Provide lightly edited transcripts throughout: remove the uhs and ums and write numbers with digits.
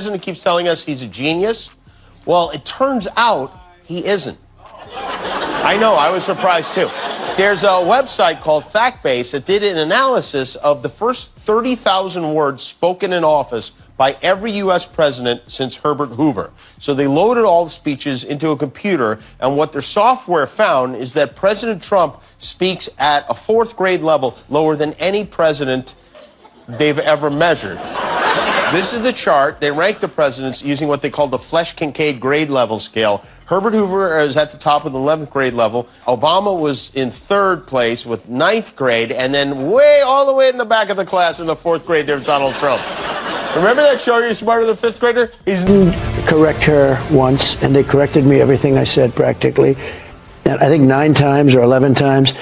president keeps telling us he's a genius. Well, it turns out he isn't. I know, I was surprised too. There's a website called FactBase that did an analysis of the first 30,000 words spoken in office by every U.S. president since Herbert Hoover. So they loaded all the speeches into a computer, and what their software found is that President Trump speaks at a fourth grade level, lower than any president they've ever measured. This is the chart. They rank the presidents using what they call the Flesch-Kincaid grade level scale. Herbert Hoover is at the top with the 11th grade level. Obama was in third place with 9th grade, and then way all the way in the back of the class in the 4th grade, there's Donald Trump. Remember that show, You're Smarter Than a 5th Grader? He's correct her once, and they corrected me everything I said practically. And I think 9 times or 11 times.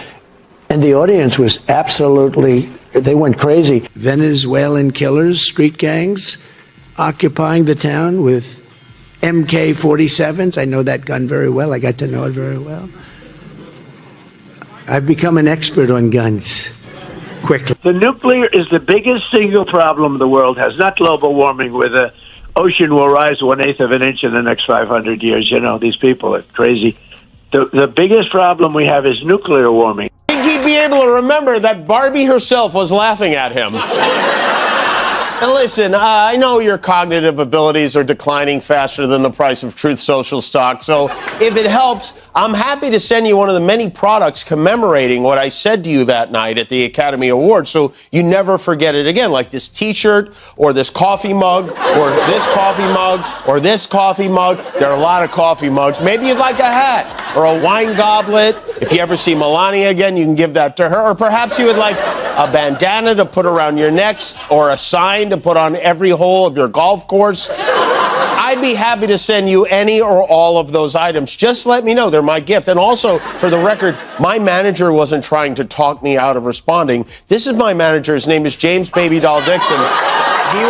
And the audience was absolutely, they went crazy. Venezuelan killers, street gangs, occupying the town with MK-47s. I know that gun very well. I got to know it very well. I've become an expert on guns quickly. The nuclear is the biggest single problem the world has, not global warming, where the ocean will rise 1/8 of an inch in the next 500 years. You know, these people are crazy. The biggest problem we have is nuclear warming. He'd be able to remember that Barbie herself was laughing at him. And listen, I know your cognitive abilities are declining faster than the price of Truth Social stock, so if it helps, I'm happy to send you one of the many products commemorating what I said to you that night at the Academy Awards, so you never forget it again, like this T-shirt, or this coffee mug, or this coffee mug, or this coffee mug. There are a lot of coffee mugs. Maybe you'd like a hat, or a wine goblet. If you ever see Melania again, you can give that to her. Or perhaps you would like a bandana to put around your necks, or a sign to put on every hole of your golf course. I'd be happy to send you any or all of those items. Just let me know. They're my gift. And also, for the record, my manager wasn't trying to talk me out of responding. This is my manager. His name is James Baby Doll Dixon. He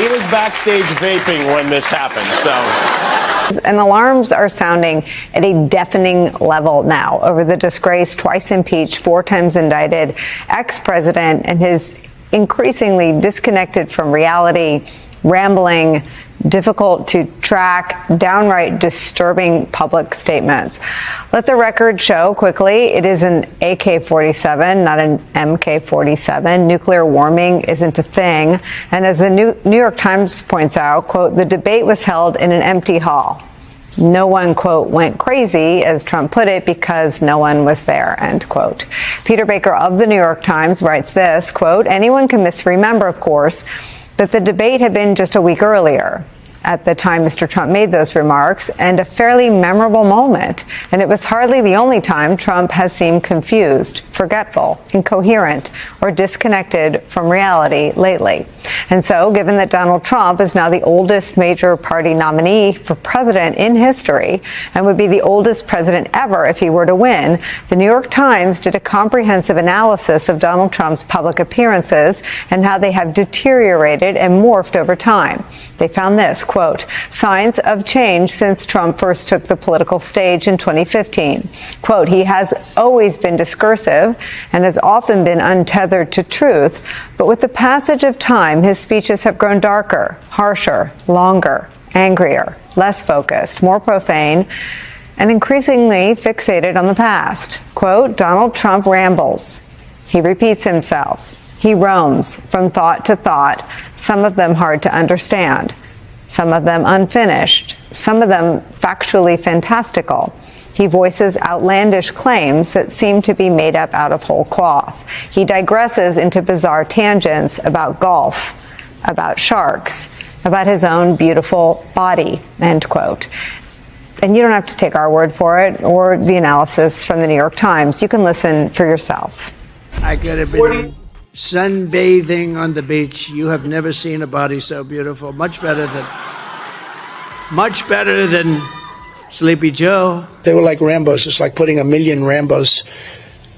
was backstage vaping when this happened, so... And alarms are sounding at a deafening level now over the disgraced, twice impeached, 4 times indicted ex-president and his increasingly disconnected from reality, rambling, difficult to track, downright disturbing public statements. Let the record show quickly, it is an AK-47, not an MK-47. Nuclear warming isn't a thing. And as the New York Times points out, quote, the debate was held in an empty hall. No one, quote, went crazy, as Trump put it, because no one was there, end quote. Peter Baker of the New York Times writes this, quote, anyone can misremember, of course, but the debate had been just a week earlier at the time Mr. Trump made those remarks, and a fairly memorable moment. And it was hardly the only time Trump has seemed confused, forgetful, incoherent, or disconnected from reality lately. And so, given that Donald Trump is now the oldest major party nominee for president in history, and would be the oldest president ever if he were to win, the New York Times did a comprehensive analysis of Donald Trump's public appearances and how they have deteriorated and morphed over time. They found this, quote, signs of change since Trump first took the political stage in 2015. Quote, he has always been discursive and has often been untethered to truth, but with the passage of time, his speeches have grown darker, harsher, longer, angrier, less focused, more profane, and increasingly fixated on the past. Quote, Donald Trump rambles. He repeats himself. He roams from thought to thought, some of them hard to understand, some of them unfinished, some of them factually fantastical. He voices outlandish claims that seem to be made up out of whole cloth. He digresses into bizarre tangents about golf, about sharks, about his own beautiful body, end quote. And you don't have to take our word for it or the analysis from the New York Times. You can listen for yourself. I could have been sunbathing on the beach. You have never seen a body so beautiful. Much better than Sleepy Joe. They were like Rambos. It's like putting 1,000,000 Rambos.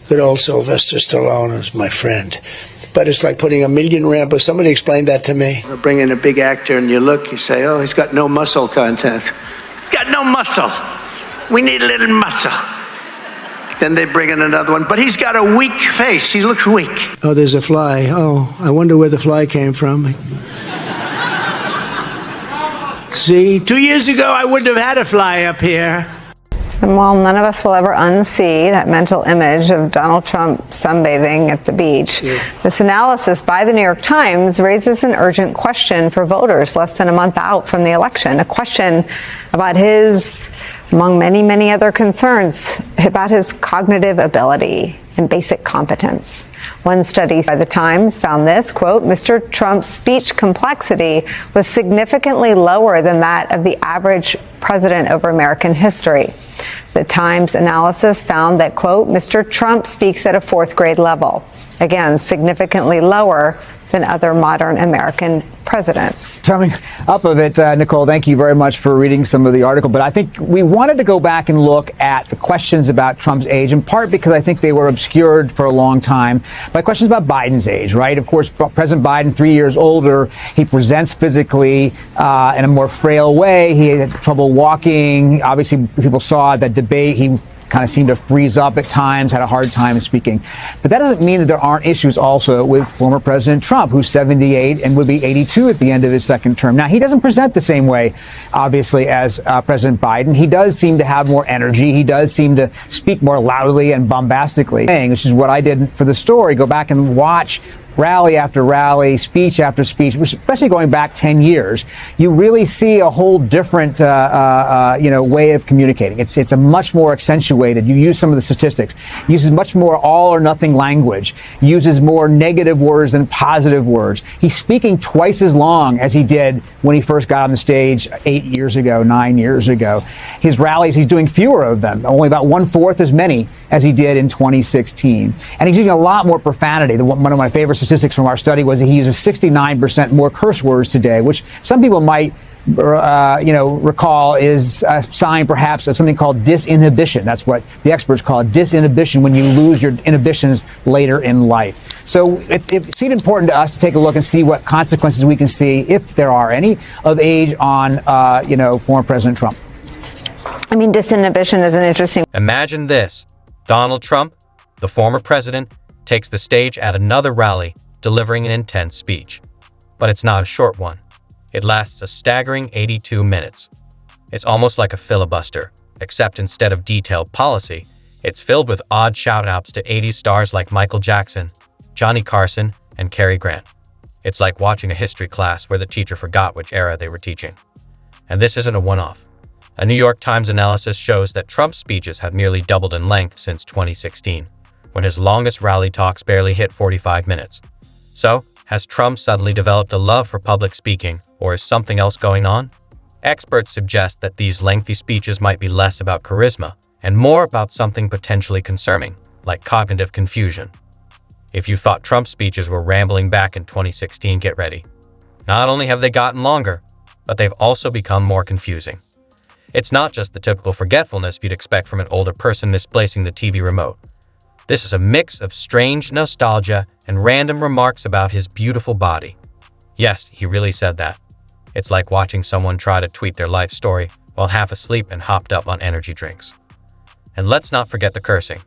Good old Sylvester Stallone is my friend. But it's like putting 1,000,000 Rambos. Somebody explained that to me. They'll bring in a big actor and you look, you say, oh, he's got no muscle content. He's got no muscle. We need a little muscle. then they bring in another one. But he's got a weak face. He looks weak. Oh, there's a fly. Oh, I wonder where the fly came from. See, 2 years ago, I wouldn't have had a fly up here. And while none of us will ever unsee that mental image of Donald Trump sunbathing at the beach, this analysis by the New York Times raises an urgent question for voters less than a month out from the election, a question about his, among many, many other concerns, about his cognitive ability and basic competence. One study by the Times found this, quote, Mr. Trump's speech complexity was significantly lower than that of the average president over American history. The Times analysis found that, quote, Mr. Trump speaks at a fourth grade level. Again, significantly lower than other modern American presidents. Summing up of it, Nicole, thank you very much for reading some of the article. But I think we wanted to go back and look at the questions about Trump's age, in part because I think they were obscured for a long time by questions about Biden's age, right? Of course, President Biden, 3 years older, he presents physically in a more frail way. He had trouble walking. Obviously, people saw that debate. He kind of seemed to freeze up at times, had a hard time speaking. But that doesn't mean that there aren't issues also with former President Trump, who's 78 and would be 82 at the end of his second term. Now, he doesn't present the same way, obviously, as President Biden. He does seem to have more energy. He does seem to speak more loudly and bombastically, which is what I did for the story. Go back and watch rally after rally, speech after speech, especially going back 10 years, you really see a whole different, way of communicating. It's a much more accentuated. You use some of the statistics. Uses much more all or nothing language. Uses more negative words than positive words. He's speaking twice as long as he did when he first got on the stage 8 years ago, 9 years ago. His rallies, he's doing fewer of them, only about 1/4 as many as he did in 2016. And he's using a lot more profanity. One of my favorite statistics from our study was that he uses 69% more curse words today, which some people might recall is a sign perhaps of something called disinhibition. That's what the experts call it, disinhibition, when you lose your inhibitions later in life. So it seemed important to us to take a look and see what consequences we can see, if there are any, of age on, former President Trump. I mean, disinhibition is an interesting. Imagine this. Donald Trump, the former president, takes the stage at another rally, delivering an intense speech. But it's not a short one. It lasts a staggering 82 minutes. It's almost like a filibuster, except instead of detailed policy, it's filled with odd shout-outs to 80s stars like Michael Jackson, Johnny Carson, and Cary Grant. It's like watching a history class where the teacher forgot which era they were teaching. And this isn't a one-off. A New York Times analysis shows that Trump's speeches have nearly doubled in length since 2016, when his longest rally talks barely hit 45 minutes. So, has Trump suddenly developed a love for public speaking, or is something else going on? Experts suggest that these lengthy speeches might be less about charisma and more about something potentially concerning, like cognitive confusion. If you thought Trump's speeches were rambling back in 2016, get ready. Not only have they gotten longer, but they've also become more confusing. It's not just the typical forgetfulness you'd expect from an older person misplacing the TV remote. This is a mix of strange nostalgia and random remarks about his beautiful body. Yes, he really said that. It's like watching someone try to tweet their life story while half asleep and hopped up on energy drinks. And let's not forget the cursing.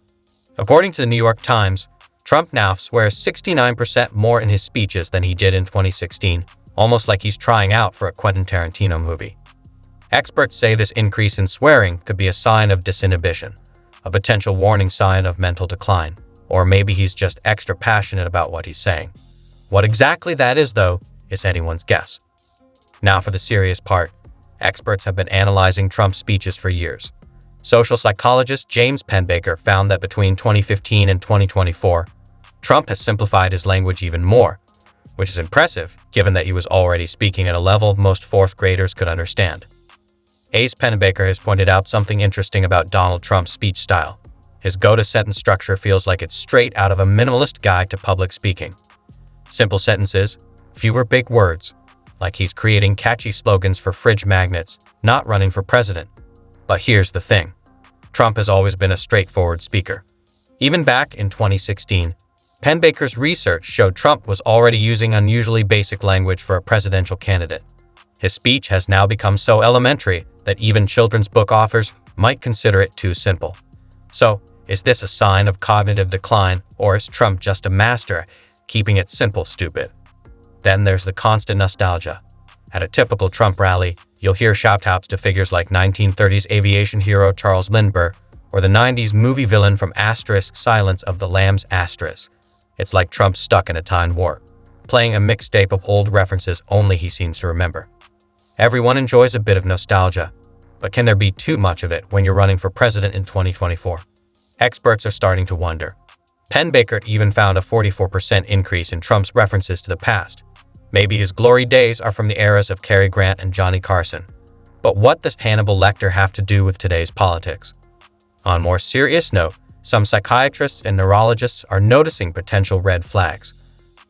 According to the New York Times, Trump now swears 69% more in his speeches than he did in 2016, almost like he's trying out for a Quentin Tarantino movie. Experts say this increase in swearing could be a sign of disinhibition, a potential warning sign of mental decline, or maybe he's just extra passionate about what he's saying. What exactly that is, though, is anyone's guess. Now for the serious part. Experts have been analyzing Trump's speeches for years. Social psychologist James Penbaker found that between 2015 and 2024, Trump has simplified his language even more, which is impressive given that he was already speaking at a level most fourth graders could understand. Ace Penbaker has pointed out something interesting about Donald Trump's speech style. His go-to-sentence structure feels like it's straight out of a minimalist guide to public speaking. Simple sentences, fewer big words, like he's creating catchy slogans for fridge magnets, not running for president. But here's the thing. Trump has always been a straightforward speaker. Even back in 2016, Penbaker's research showed Trump was already using unusually basic language for a presidential candidate. His speech has now become so elementary that even children's book authors might consider it too simple. So, Is this a sign of cognitive decline, or is Trump just a master keeping it simple stupid? Then there's the constant nostalgia. At a typical Trump rally, you'll hear shout-outs to figures like 1930s aviation hero Charles Lindbergh or the 90s movie villain from Silence of the Lambs *. It's like Trump's stuck in a time warp, playing a mixtape of old references only he seems to remember. Everyone enjoys a bit of nostalgia, but can there be too much of it when you're running for president in 2024? Experts are starting to wonder. Penn Baker even found a 44% increase in Trump's references to the past. Maybe his glory days are from the eras of Cary Grant and Johnny Carson. But what does Hannibal Lecter have to do with today's politics? On a more serious note, some psychiatrists and neurologists are noticing potential red flags.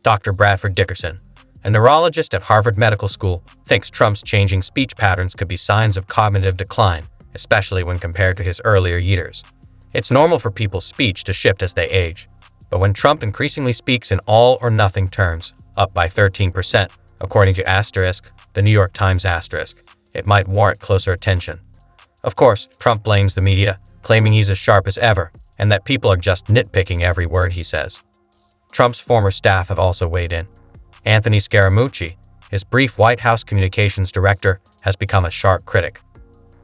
Dr. Bradford Dickerson, a neurologist at Harvard Medical School, thinks Trump's changing speech patterns could be signs of cognitive decline, especially when compared to his earlier years. It's normal for people's speech to shift as they age, but when Trump increasingly speaks in all or nothing terms, up by 13%, according to *, the New York Times *, it might warrant closer attention. Of course, Trump blames the media, claiming he's as sharp as ever, and that people are just nitpicking every word he says. Trump's former staff have also weighed in. Anthony Scaramucci, his brief White House communications director, has become a sharp critic.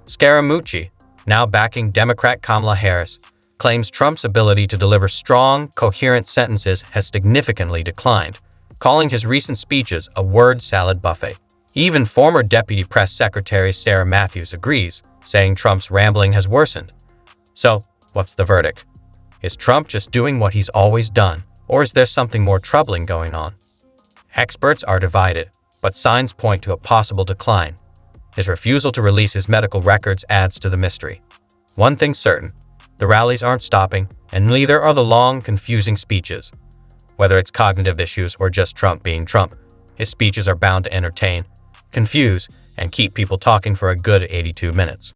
Scaramucci, now backing Democrat Kamala Harris, claims Trump's ability to deliver strong, coherent sentences has significantly declined, calling his recent speeches a word salad buffet. Even former Deputy Press Secretary Sarah Matthews agrees, saying Trump's rambling has worsened. So, what's the verdict? Is Trump just doing what he's always done, or is there something more troubling going on? Experts are divided, but signs point to a possible decline. His refusal to release his medical records adds to the mystery. One thing's certain, the rallies aren't stopping, and neither are the long, confusing speeches. Whether it's cognitive issues or just Trump being Trump, his speeches are bound to entertain, confuse, and keep people talking for a good 82 minutes.